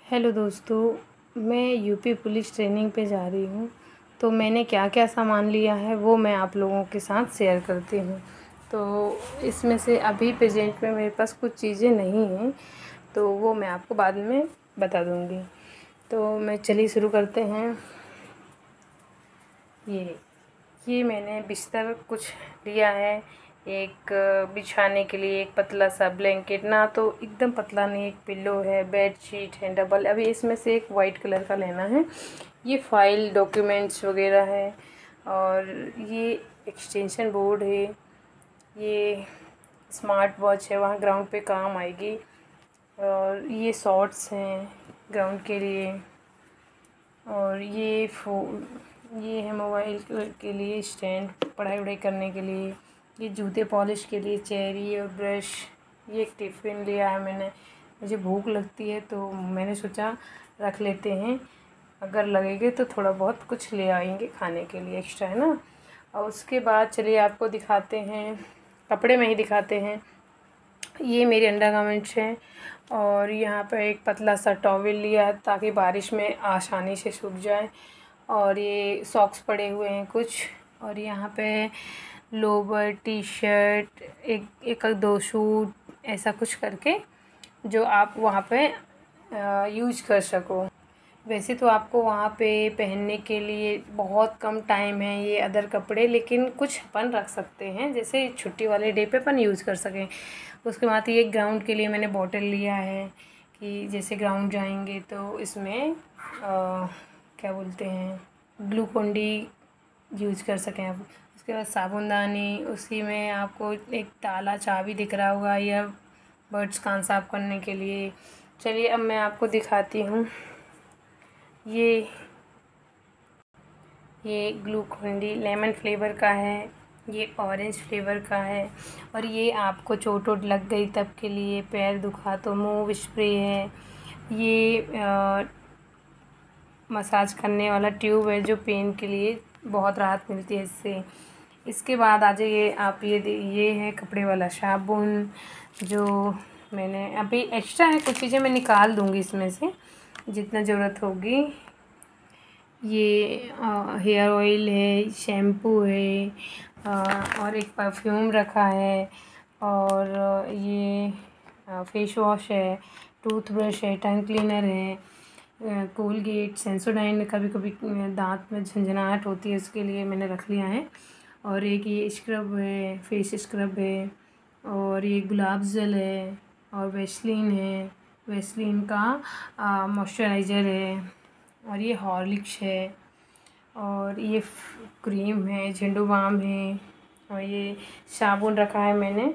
Hello दोस्तों, मैं UP police training पे जा रही हूँ। तो मैंने क्या क्या सामान लिया है वो मैं आप लोगों के साथ शेयर करती हूँ। तो इसमें से अभी प्रेजेंट में मेरे पास कुछ चीज़ें नहीं हैं, तो वो मैं आपको बाद में बता दूँगी। तो मैं चलिए शुरू करते हैं। ये मैंने बिस्तर कुछ लिया है। एक बिछाने के लिए एक पतला सा ब्लैंकेट, ना तो एकदम पतला नहीं, एक पिल्लो है, बेड शीट है डबल। अभी इसमें से एक वाइट कलर का लेना है। ये फाइल डॉक्यूमेंट्स वगैरह है, और ये एक्सटेंशन बोर्ड है। ये स्मार्ट वॉच है, वहाँ ग्राउंड पे काम आएगी। और ये शॉर्ट्स हैं ग्राउंड के लिए। और ये है मोबाइल के लिए स्टैंड, पढ़ाई वढ़ाई करने के लिए। ये जूते पॉलिश के लिए चेरी और ब्रश। ये एक टिफ़िन लिया है मैंने, मुझे भूख लगती है तो मैंने सोचा रख लेते हैं, अगर लगेगा तो थोड़ा बहुत कुछ ले आएंगे खाने के लिए एक्स्ट्रा, है ना। और उसके बाद चलिए आपको दिखाते हैं, कपड़े में ही दिखाते हैं। ये मेरी अंडरगारमेंट्स हैं, और यहाँ पर एक पतला सा टॉवल लिया है ताकि बारिश में आसानी से सूख जाए। और ये सॉक्स पड़े हुए हैं कुछ। और यहाँ पे लोवर, टी शर्ट, एक दो सूट, ऐसा कुछ करके जो आप वहाँ पे यूज कर सको। वैसे तो आपको वहाँ पे पहनने के लिए बहुत कम टाइम है ये अदर कपड़े, लेकिन कुछ अपन रख सकते हैं जैसे छुट्टी वाले डे पे अपन यूज़ कर सकें। उसके बाद ये ग्राउंड के लिए मैंने बॉटल लिया है कि जैसे ग्राउंड जाएंगे तो इसमें क्या बोलते हैं, ग्लूकोन डी यूज कर सकें आप। उसके बाद साबुनदानी, उसी में आपको एक ताला चाबी दिख रहा होगा या बर्ड्स कान साफ करने के लिए। चलिए अब मैं आपको दिखाती हूँ। ये ग्लूकोन डी लेमन फ्लेवर का है, ये ऑरेंज फ्लेवर का है। और ये आपको चोट वोट लग गई तब के लिए, पैर दुखा तो मूव स्प्रे है। ये मसाज करने वाला ट्यूब है जो पेन के लिए बहुत राहत मिलती है इससे। इसके बाद आ जाइए आप, ये है कपड़े वाला साबुन जो मैंने अभी एक्स्ट्रा है, कुछ चीज़ें मैं निकाल दूँगी इसमें से जितना ज़रूरत होगी। ये हेयर ऑयल है, शैम्पू है, और एक परफ्यूम रखा है। और ये फेस वॉश है, टूथब्रश है, टंग क्लीनर है, कोलगेट, सेंसोडाइन। कभी कभी दांत में झंझनाहट होती है, उसके लिए मैंने रख लिया है। और एक ये स्क्रब है, फेस स्क्रब है। और ये गुलाब जल है, और वैसलीन है, वैसलीन का मॉइस्चराइज़र है। और ये हॉर्लिक्स है। और ये क्रीम है, झंडू बाम है। और ये साबुन रखा है मैंने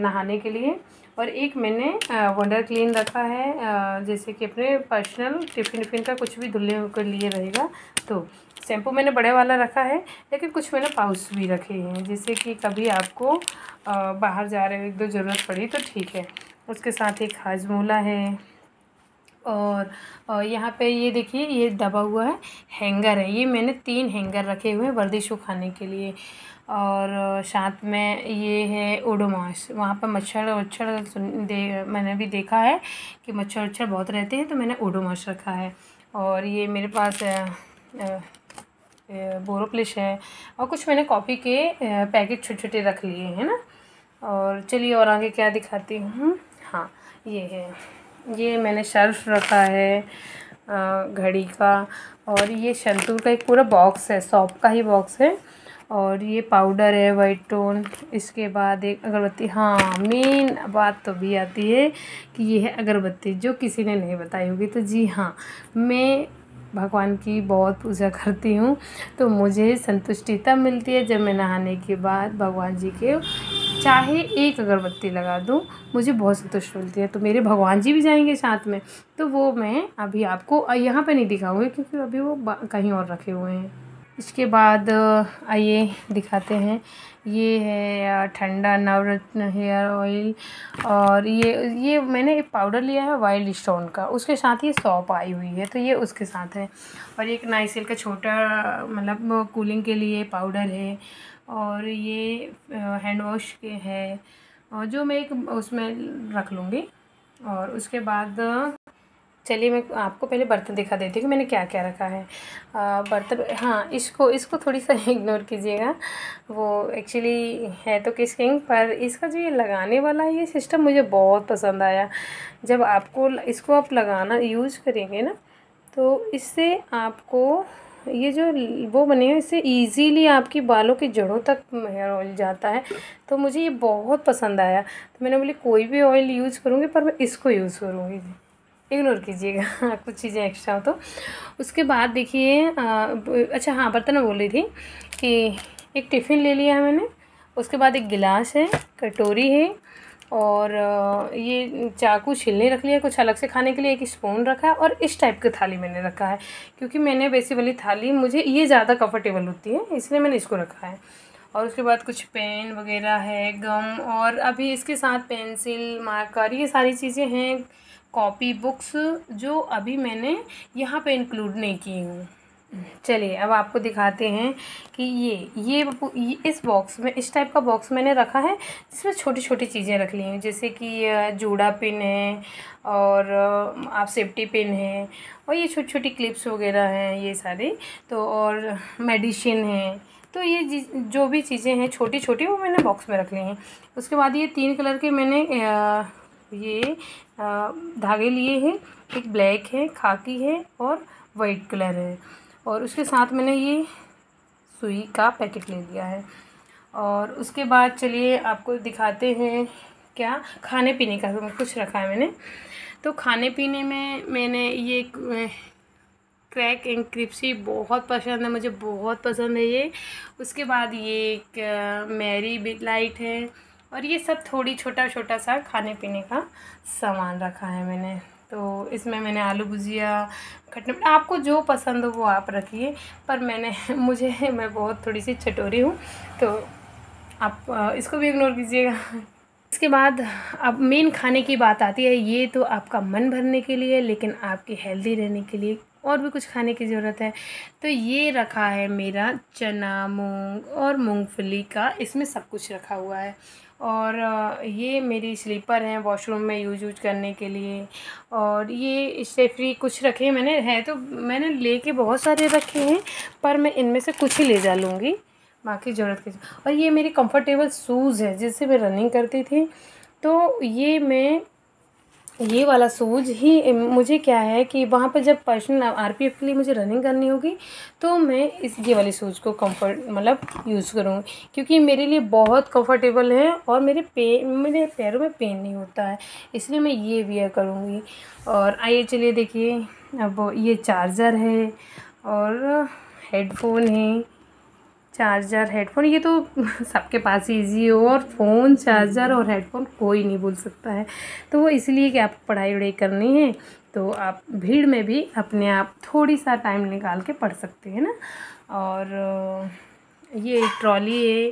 नहाने के लिए। और एक मैंने वंडर क्लीन रखा है, जैसे कि अपने पर्सनल टिफ़िन का कुछ भी धुलने के लिए रहेगा। तो शैम्पू मैंने बड़े वाला रखा है, लेकिन कुछ मैंने पाउच भी रखे हैं, जैसे कि कभी आपको बाहर जा रहे हो एक दो ज़रूरत पड़ी तो ठीक है। उसके साथ एक हाजमोला है। और यहाँ पे ये देखिए, ये दबा हुआ है, हैंगर है। ये मैंने 3 हैंगर रखे हुए हैं वर्दी सुखाने के लिए। और साथ में ये है ओडोमॉस। वहाँ पर मच्छर मैंने भी देखा है कि मच्छर बहुत रहते हैं, तो मैंने ओडोमॉस रखा है। और ये मेरे पास बोरोप्लिस है। और कुछ मैंने कॉफ़ी के पैकेट छोटे छोटे रख लिए हैं ना। और चलिए और आगे क्या दिखाती हूँ। हाँ, ये मैंने सर्फ रखा है घड़ी का। और ये संतूर का एक पूरा बॉक्स है, सॉप का ही बॉक्स है। और ये पाउडर है वाइट टोन। इसके बाद एक अगरबत्ती। हाँ, मेन बात तो भी आती है कि ये है अगरबत्ती, जो किसी ने नहीं बताई होगी। तो जी हाँ, मैं भगवान की बहुत पूजा करती हूँ, तो मुझे संतुष्टि तब मिलती है जब मैं नहाने के बाद भगवान जी के चाहे एक अगरबत्ती लगा दूँ, मुझे बहुत संतुष्टि मिलती है। तो मेरे भगवान जी भी जाएंगे साथ में, तो वो मैं अभी आपको यहाँ पे नहीं दिखाऊंगी क्योंकि अभी वो कहीं और रखे हुए हैं। इसके बाद आइए दिखाते हैं। ये है ठंडा नवरत्न हेयर ऑयल। और ये मैंने एक पाउडर लिया है वाइल्ड स्टोन का, उसके साथ ये सौंफ आई हुई है, तो ये उसके साथ है। और एक नाइसिल का छोटा मतलब कूलिंग के लिए पाउडर है। और ये हैंड वॉश के है, और जो मैं एक उसमें रख लूँगी। और उसके बाद चलिए मैं आपको पहले बर्तन दिखा देती हूँ कि मैंने क्या क्या रखा है। बर्तन, हाँ, इसको थोड़ी सा इग्नोर कीजिएगा। वो एक्चुअली है तो किस किंग, पर इसका जो ये लगाने वाला है ये सिस्टम मुझे बहुत पसंद आया। जब आपको इसको आप लगाना यूज़ करेंगे ना, तो इससे आपको ये जो वो बने हैं, इससे इजीली आपकी बालों की जड़ों तक हेयर ऑयल जाता है। तो मुझे ये बहुत पसंद आया, तो मैंने बोली कोई भी ऑयल यूज़ करूँगी पर मैं इसको यूज़ करूँगी, इग्नोर कीजिएगा कुछ चीज़ें एक्स्ट्रा हो तो। उसके बाद देखिए अच्छा हाँ, बर्तन मैं बोल रही थी कि एक टिफ़िन ले लिया है मैंने, उसके बाद एक गिलास है, कटोरी है, और ये चाकू छीलने रख लिया कुछ अलग से खाने के लिए, एक स्पून रखा है, और इस टाइप की थाली मैंने रखा है क्योंकि मैंने वैसी वाली थाली मुझे ये ज़्यादा कंफर्टेबल होती है, इसलिए मैंने इसको रखा है। और उसके बाद कुछ पेन वगैरह है, गम, और अभी इसके साथ पेंसिल, मार्कर, ये सारी चीज़ें हैं, कॉपी, बुक्स, जो अभी मैंने यहाँ पे इंक्लूड नहीं की हूँ। चलिए अब आपको दिखाते हैं कि ये इस बॉक्स में, इस टाइप का बॉक्स मैंने रखा है जिसमें छोटी छोटी चीज़ें रख ली हैं, जैसे कि जूड़ा पिन है, और आप सेफ्टी पिन है, और ये छोटी छोटी क्लिप्स वगैरह हैं ये सारे, तो और मेडिसिन है। तो ये जो भी चीज़ें हैं छोटी छोटी वो मैंने बॉक्स में रख ली हैं। उसके बाद ये 3 कलर के मैंने ये धागे लिए हैं, एक ब्लैक है, खाकी है, और वाइट कलर है, और उसके साथ मैंने ये सुई का पैकेट ले लिया है। और उसके बाद चलिए आपको दिखाते हैं क्या खाने पीने का कुछ रखा है मैंने। तो खाने पीने में मैंने ये क्रैक एंड क्रिप्सी बहुत पसंद है, मुझे बहुत पसंद है ये। उसके बाद ये एक मैरी बिट लाइट है, और ये सब थोड़ी छोटा छोटा सा खाने पीने का सामान रखा है मैंने। तो इसमें मैंने आलू भुजिया, खट्टे, आपको जो पसंद हो वो आप रखिए, पर मैं बहुत थोड़ी सी चटोरी हूँ, तो आप इसको भी इग्नोर कीजिएगा। इसके बाद अब मेन खाने की बात आती है, ये तो आपका मन भरने के लिए, लेकिन आपके हेल्दी रहने के लिए और भी कुछ खाने की ज़रूरत है। तो ये रखा है मेरा चना, मूंग और मूंगफली का, इसमें सब कुछ रखा हुआ है। और ये मेरी स्लीपर हैं वॉशरूम में यूज करने के लिए। और ये स्टेफ्री कुछ रखे मैंने, है तो मैंने लेके बहुत सारे रखे हैं, पर मैं इनमें से कुछ ही ले जा लूँगी, बाकी ज़रूरत की। और ये मेरी कंफर्टेबल शूज़ है जिससे मैं रनिंग करती थी, तो ये वाला शूज़ ही मुझे क्या है कि वहाँ पर जब पर्सनल आरपीएफ के लिए मुझे रनिंग करनी होगी तो मैं ये वाले शूज़ को यूज़ करूँगी, क्योंकि मेरे लिए बहुत कंफर्टेबल है और मेरे पैरों में पेन नहीं होता है, इसलिए मैं ये वियर करूँगी। और आइए चलिए देखिए, अब ये चार्जर है और हेडफोन है, चार्जर, हेडफोन, ये तो सबके पास ही ईजी हो, और फ़ोन, चार्जर और हेडफोन कोई नहीं भूल सकता है। तो वो इसलिए कि आपको पढ़ाई वढ़ाई करनी है तो आप भीड़ में भी अपने आप थोड़ी सा टाइम निकाल के पढ़ सकते हैं ना। और ये एक ट्रॉली है,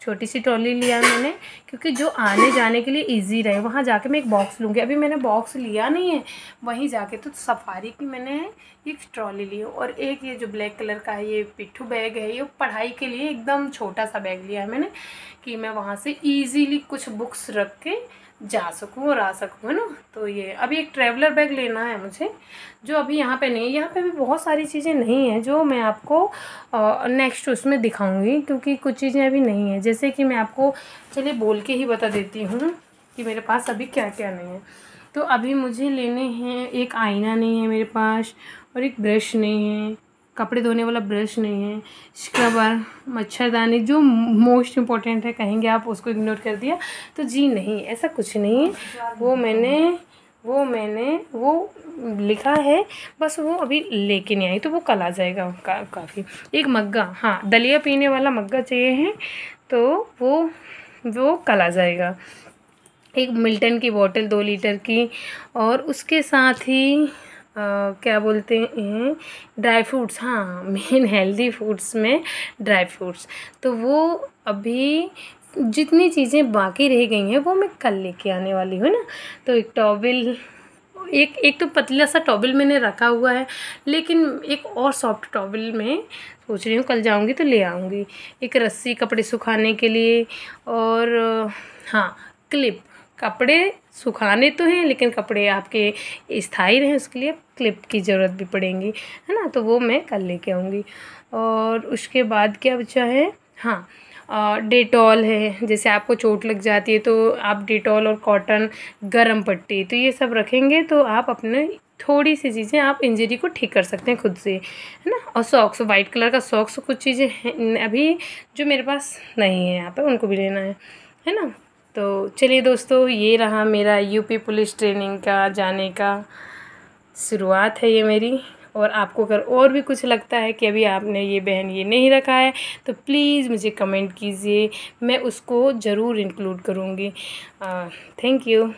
छोटी सी ट्रॉली लिया मैंने क्योंकि जो आने जाने के लिए इजी रहे। वहाँ जाके मैं एक बॉक्स लूँगी, अभी मैंने बॉक्स लिया नहीं है, वहीं जाके तो सफारी की मैंने एक ट्रॉली ली। और एक ये जो ब्लैक कलर का है ये पिट्ठू बैग है, ये पढ़ाई के लिए एकदम छोटा सा बैग लिया है मैंने कि मैं वहाँ से ईज़िली कुछ बुक्स रख के जा सकूँ और आ सकूँ, है ना। तो ये अभी एक ट्रैवलर बैग लेना है मुझे, जो अभी यहाँ पे नहीं है। यहाँ पे भी बहुत सारी चीज़ें नहीं हैं जो मैं आपको नेक्स्ट उसमें दिखाऊंगी, क्योंकि कुछ चीज़ें अभी नहीं है। जैसे कि मैं आपको चलिए बोल के ही बता देती हूँ कि मेरे पास अभी क्या क्या नहीं है। तो अभी मुझे लेने हैं, एक आईना नहीं है मेरे पास, और एक ब्रश नहीं है, कपड़े धोने वाला ब्रश नहीं है, स्क्रबर, मच्छरदानी, जो मोस्ट इम्पॉर्टेंट है कहेंगे आप, उसको इग्नोर कर दिया तो जी नहीं, ऐसा कुछ नहीं है। वो मैंने लिखा है, बस वो अभी लेके नहीं आई, तो वो कल आ जाएगा काफ़ी। एक मग्गा, हाँ, दलिया पीने वाला मग्गा चाहिए है, तो वो कल आ जाएगा। एक मिल्टन की बोतल 2 लीटर की, और उसके साथ ही क्या बोलते हैं, ड्राई फ्रूट्स, हाँ, मेन हेल्दी फूड्स में ड्राई फ्रूट्स, तो वो अभी जितनी चीज़ें बाकी रह गई हैं वो मैं कल लेके आने वाली हूँ ना। तो एक टॉवल, एक तो पतला सा टॉवल मैंने रखा हुआ है, लेकिन एक और सॉफ्ट टॉवल में सोच रही हूँ कल जाऊँगी तो ले आऊँगी। एक रस्सी कपड़े सुखाने के लिए, और हाँ, कपड़े सुखाने तो हैं, लेकिन कपड़े आपके स्थायी रहें उसके लिए क्लिप की ज़रूरत भी पड़ेगी, है ना। तो वो मैं कल लेके आऊँगी। और उसके बाद क्या बचा है, हाँ, डेटॉल है। जैसे आपको चोट लग जाती है तो आप डेटॉल और कॉटन, गर्म पट्टी, तो ये सब रखेंगे तो आप अपने थोड़ी सी चीज़ें आप इंजरी को ठीक कर सकते हैं खुद से, है ना। और सॉक्स, वाइट कलर का सॉक्स, कुछ चीज़ें हैं अभी जो मेरे पास नहीं है यहाँ पे, उनको भी लेना है ना। तो चलिए दोस्तों, ये रहा मेरा यूपी पुलिस ट्रेनिंग का जाने का शुरुआत है ये मेरी। और आपको अगर और भी कुछ लगता है कि अभी आपने ये बहन ये नहीं रखा है तो प्लीज़ मुझे कमेंट कीजिए, मैं उसको ज़रूर इंक्लूड करूँगी। Thank you.